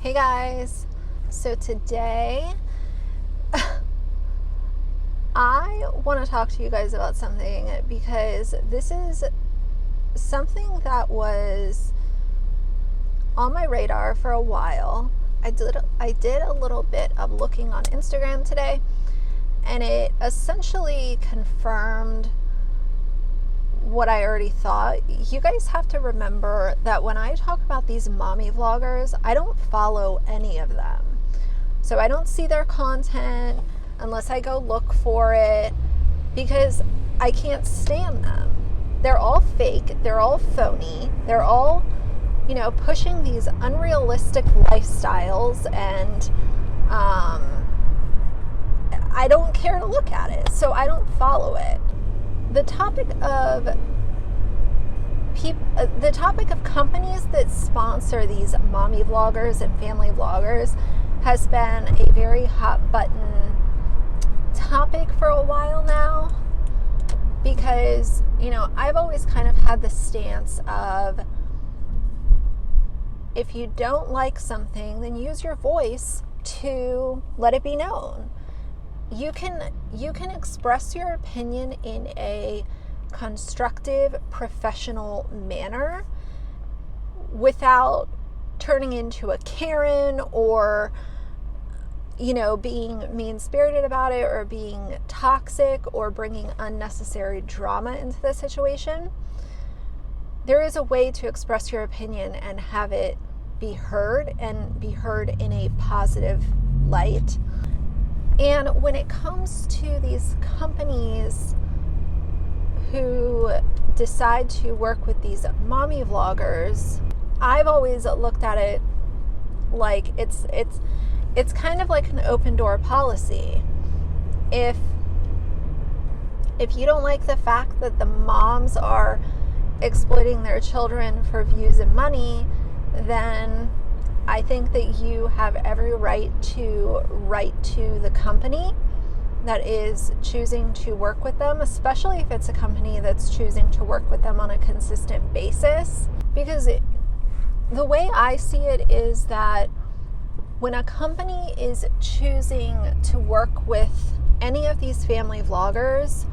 Hey guys, so today I want to talk to you guys about something because this is something that was on my radar for a while. I did a little bit of looking on Instagram today, and it essentially confirmed what I already thought. You guys have to remember that when I talk about these mommy vloggers, I don't follow any of them. So I don't see their content unless I go look for it because I can't stand them. They're all fake, they're all phony, they're all, pushing these unrealistic lifestyles, and I don't care to look at it, so I don't follow it. The topic of companies that sponsor these mommy vloggers and family vloggers has been a very hot button topic for a while now, because I've always kind of had the stance of, if you don't like something, then use your voice to let it be known. You can express your opinion in a constructive, professional manner without turning into a Karen or, being mean-spirited about it or being toxic or bringing unnecessary drama into the situation. There is a way to express your opinion and have it be heard, and be heard in a positive light. And when it comes to these companies who decide to work with these mommy vloggers, I've always looked at it like it's kind of like an open door policy. If you don't like the fact that the moms are exploiting their children for views and money, then I think that you have every right to write to the company that is choosing to work with them, especially if it's a company that's choosing to work with them on a consistent basis. Because the way I see it is that when a company is choosing to work with any of these family vloggers,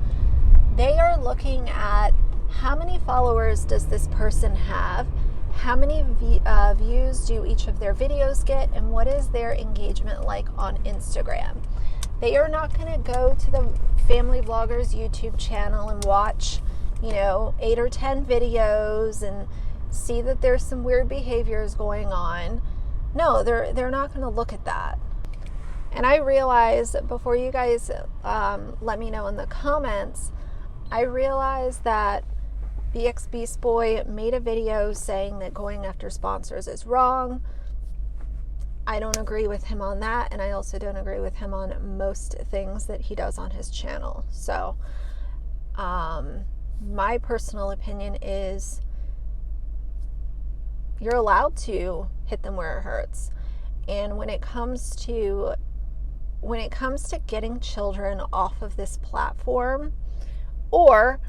they are looking at how many followers does this person have, how many views do each of their videos get, and what is their engagement like on Instagram. They are not going to go to the family vloggers YouTube channel and watch, 8 or 10 videos and see that there's some weird behaviors going on. No, they're not going to look at that. And I realize, before you guys let me know in the comments, I realize that BX Beast Boy made a video saying that going after sponsors is wrong. I don't agree with him on that, and I also don't agree with him on most things that he does on his channel. So my personal opinion is you're allowed to hit them where it hurts. And when it comes to getting children off of this platform, or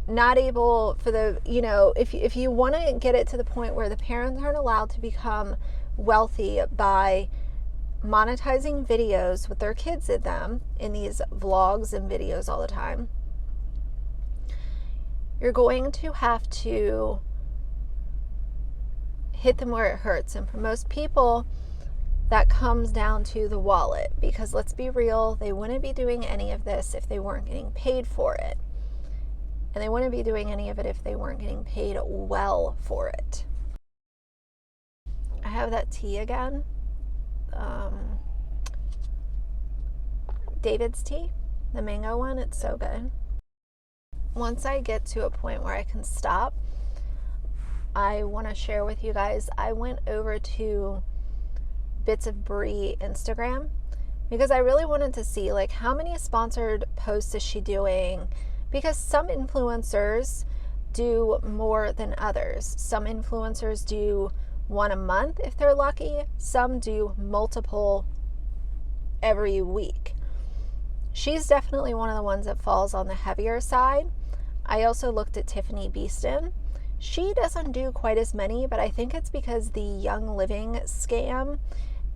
not able for the, if you want to get it to the point where the parents aren't allowed to become wealthy by monetizing videos with their kids in them, in these vlogs and videos all the time, you're going to have to hit them where it hurts. And for most people, that comes down to the wallet, because let's be real, they wouldn't be doing any of this if they weren't getting paid for it. And they wouldn't be doing any of it if they weren't getting paid well for it. I have that tea again. David's tea, the mango one, it's so good. Once I get to a point where I can stop, I want to share with you guys, I went over to Bits of Brie Instagram because I really wanted to see, how many sponsored posts is she doing? Because some influencers do more than others. Some influencers do one a month if they're lucky. Some do multiple every week. She's definitely one of the ones that falls on the heavier side. I also looked at Tiffany Beeston. She doesn't do quite as many, but I think it's because the Young Living scam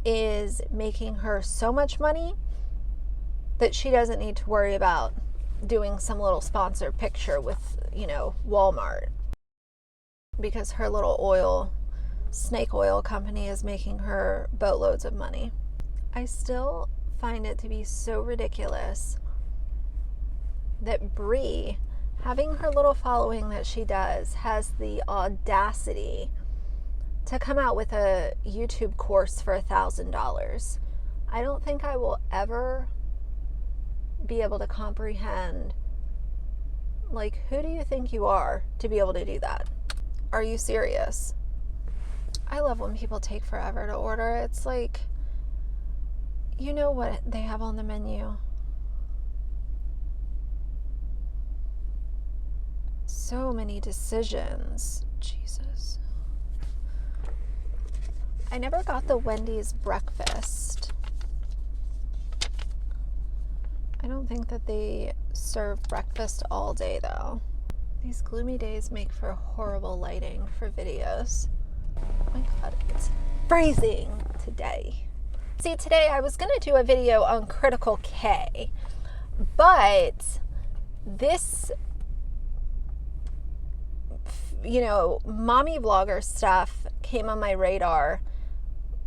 is making her so much money that she doesn't need to worry about doing some little sponsored picture with, Walmart, because her little snake oil company is making her boatloads of money. I still find it to be so ridiculous that Brie, having her little following that she does, has the audacity to come out with a YouTube course for $1,000. I don't think I will ever be able to comprehend, like, who do you think you are to be able to do that? Are you serious? I love when people take forever to order. It's like, you know what they have on the menu. So many decisions. Jesus. I never got the Wendy's breakfast. I don't think that they serve breakfast all day, though. These gloomy days make for horrible lighting for videos. Oh my God, it's freezing today. See, today I was going to do a video on Critical K, but this, mommy vlogger stuff came on my radar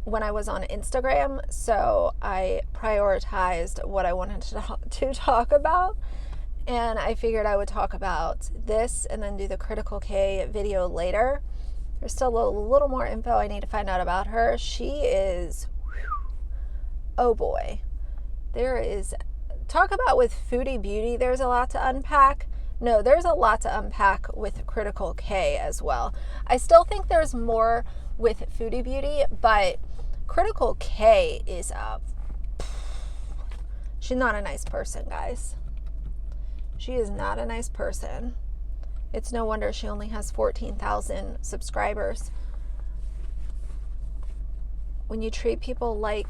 when I was on Instagram, so I prioritized what I wanted to talk about, and I figured I would talk about this and then do the Critical K video later. There's still a little more info I need to find out about her. She is, oh boy, there is, talk about with Foodie Beauty, there's a lot to unpack. No, there's a lot to unpack with Critical K as well. I still think there's more with Foodie Beauty, but Critical K is she's not a nice person, guys. She is not a nice person. It's no wonder she only has 14,000 subscribers. When you treat people like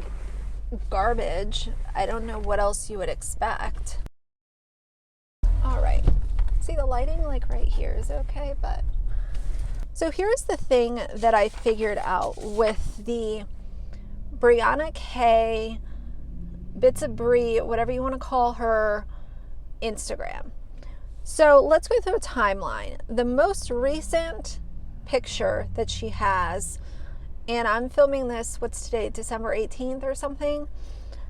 garbage, I don't know what else you would expect. All right. See, the lighting like right here is okay, but so here's the thing that I figured out with the Brianna K, Bits of Brie, whatever you want to call her, Instagram. So let's go through a timeline. The most recent picture that she has, and I'm filming this, what's today, December 18th or something?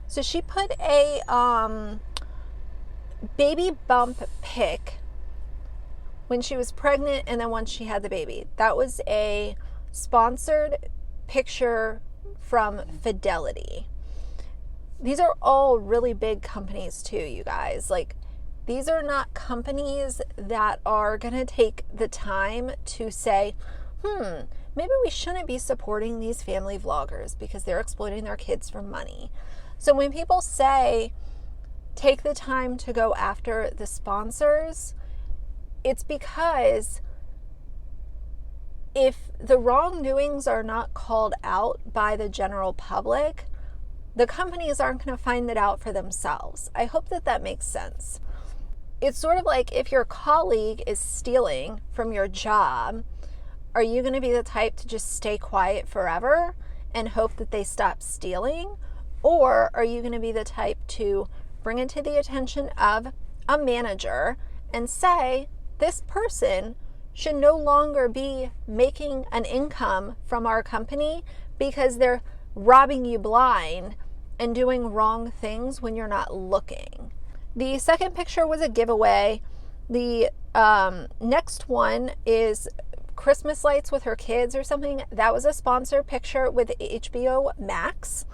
So she put a baby bump pic when she was pregnant and then once she had the baby. That was a sponsored picture from Fidelity. These are all really big companies too, you guys. Like, these are not companies that are going to take the time to say, maybe we shouldn't be supporting these family vloggers because they're exploiting their kids for money. So when people say, take the time to go after the sponsors, it's because if the wrongdoings are not called out by the general public, the companies aren't going to find it out for themselves. I hope that that makes sense. It's sort of like if your colleague is stealing from your job, are you going to be the type to just stay quiet forever and hope that they stop stealing? Or are you going to be the type to bring it to the attention of a manager and say, this person should no longer be making an income from our company because they're robbing you blind and doing wrong things when you're not looking. The second picture was a giveaway. The next one is Christmas lights with her kids or something. That was a sponsored picture with HBO Max.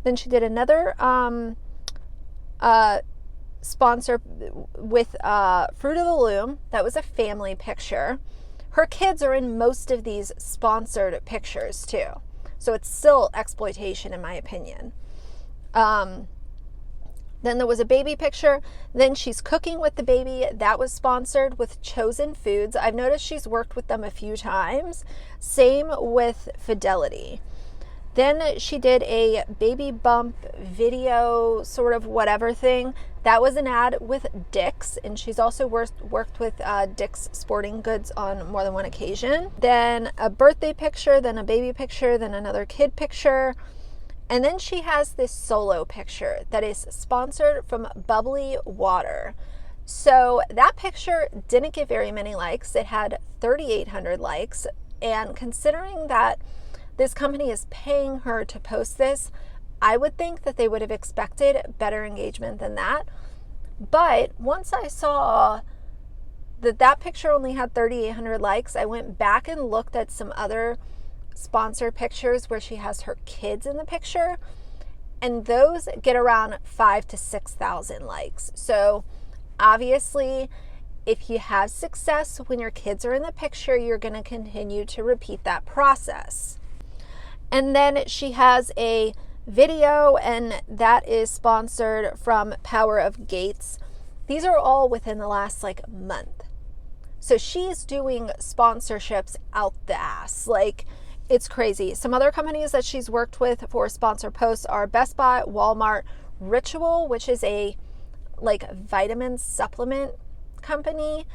Then she did another sponsor with Fruit of the Loom. That was a family picture. Her kids are in most of these sponsored pictures too. So it's still exploitation in my opinion. Then there was a baby picture. Then she's cooking with the baby. That was sponsored with Chosen Foods. I've noticed she's worked with them a few times. Same with Fidelity. Then she did a baby bump video, sort of whatever thing. That was an ad with Dick's, and she's also worked with Dick's Sporting Goods on more than one occasion. Then a birthday picture, then a baby picture, then another kid picture. And then she has this solo picture that is sponsored from Bubbly Water. So that picture didn't get very many likes. It had 3,800 likes. And considering that this company is paying her to post this, I would think that they would have expected better engagement than that. But once I saw that picture only had 3,800 likes, I went back and looked at some other sponsored pictures where she has her kids in the picture, and those get around 5,000 to 6,000 likes. So obviously, if you have success when your kids are in the picture, you're going to continue to repeat that process. And then she has a video, and that is sponsored from Power of Gates. These are all within the last month. So she's doing sponsorships out the ass. It's crazy. Some other companies that she's worked with for sponsor posts are Best Buy, Walmart, Ritual, which is a vitamin supplement company,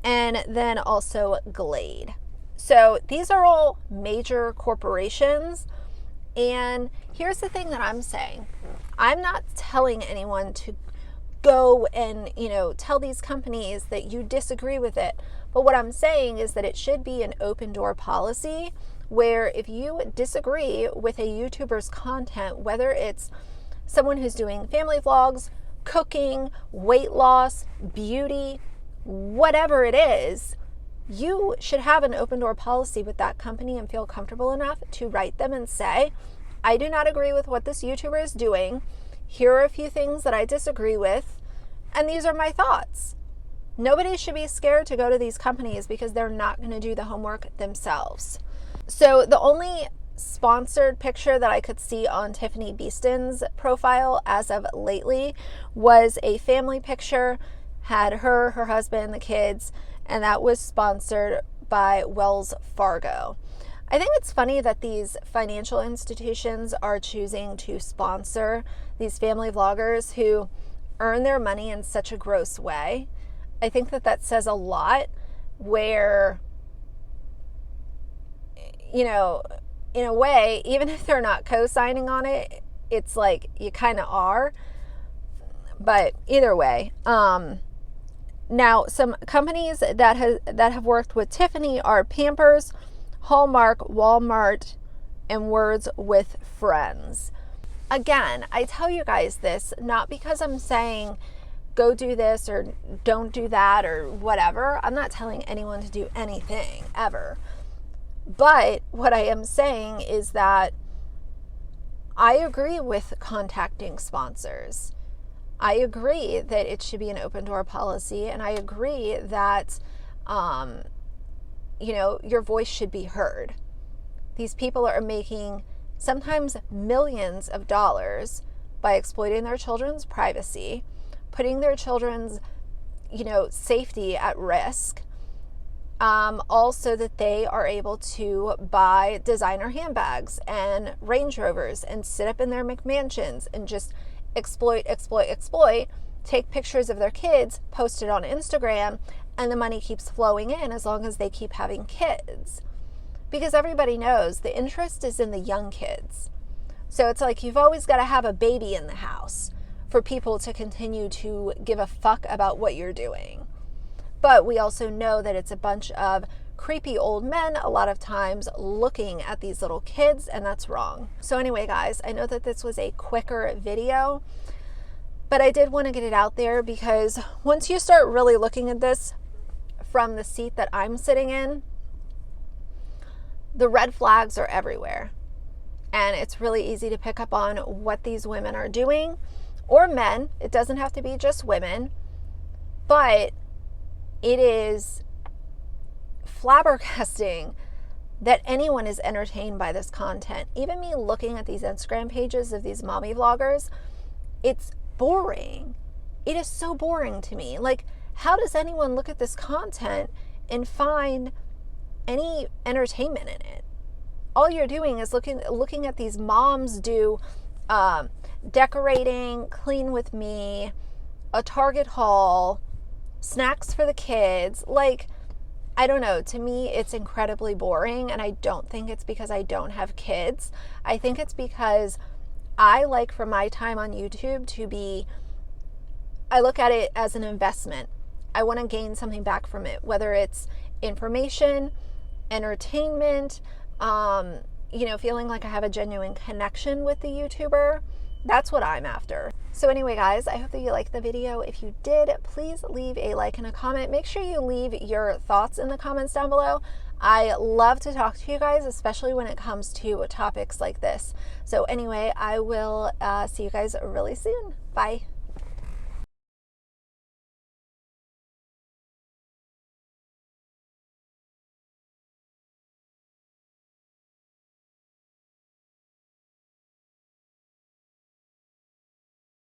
and then also Glade. So these are all major corporations. And here's the thing that I'm saying. I'm not telling anyone to go and, tell these companies that you disagree with it. But what I'm saying is that it should be an open door policy where if you disagree with a YouTuber's content, whether it's someone who's doing family vlogs, cooking, weight loss, beauty, whatever it is, you should have an open door policy with that company and feel comfortable enough to write them and say, I do not agree with what this YouTuber is doing. Here are a few things that I disagree with, and these are my thoughts. Nobody should be scared to go to these companies because they're not going to do the homework themselves. So the only sponsored picture that I could see on Tiffany Beeston's profile as of lately was a family picture, had her husband, the kids, and that was sponsored by Wells Fargo. I think it's funny that these financial institutions are choosing to sponsor these family vloggers who earn their money in such a gross way. I think that says a lot where, in a way, even if they're not co-signing on it, it's you kind of are. But either way, now some companies that have worked with Tiffany are Pampers, Hallmark, Walmart, and Words with Friends. Again, I tell you guys this not because I'm saying go do this or don't do that or whatever. I'm not telling anyone to do anything ever. But what I am saying is that I agree with contacting sponsors. I agree that it should be an open door policy, and I agree that, your voice should be heard. These people are making sometimes millions of dollars by exploiting their children's privacy, putting their children's, safety at risk. Also that they are able to buy designer handbags and Range Rovers and sit up in their McMansions and just exploit, take pictures of their kids, post it on Instagram, and the money keeps flowing in as long as they keep having kids. Because everybody knows the interest is in the young kids. So it's you've always got to have a baby in the house for people to continue to give a fuck about what you're doing. But we also know that it's a bunch of creepy old men a lot of times looking at these little kids, and that's wrong. So anyway, guys, I know that this was a quicker video, but I did want to get it out there because once you start really looking at this from the seat that I'm sitting in, the red flags are everywhere. And it's really easy to pick up on what these women are doing, or men. It doesn't have to be just women, but it is flabbergasting that anyone is entertained by this content. Even me looking at these Instagram pages of these mommy vloggers, it's boring. It is so boring to me. How does anyone look at this content and find any entertainment in it? all you're doing is looking at these moms do decorating, clean with me, a Target haul, snacks for the kids. Like, I don't know, to me it's incredibly boring, and I don't think it's because I don't have kids. I think it's because I like for my time on YouTube to be, I look at it as an investment. I want to gain something back from it, whether it's information, entertainment, feeling like I have a genuine connection with the YouTuber. That's what I'm after. So anyway, guys, I hope that you liked the video. If you did, please leave a like and a comment. Make sure you leave your thoughts in the comments down below. I love to talk to you guys, especially when it comes to topics like this. So anyway, I will see you guys really soon. Bye.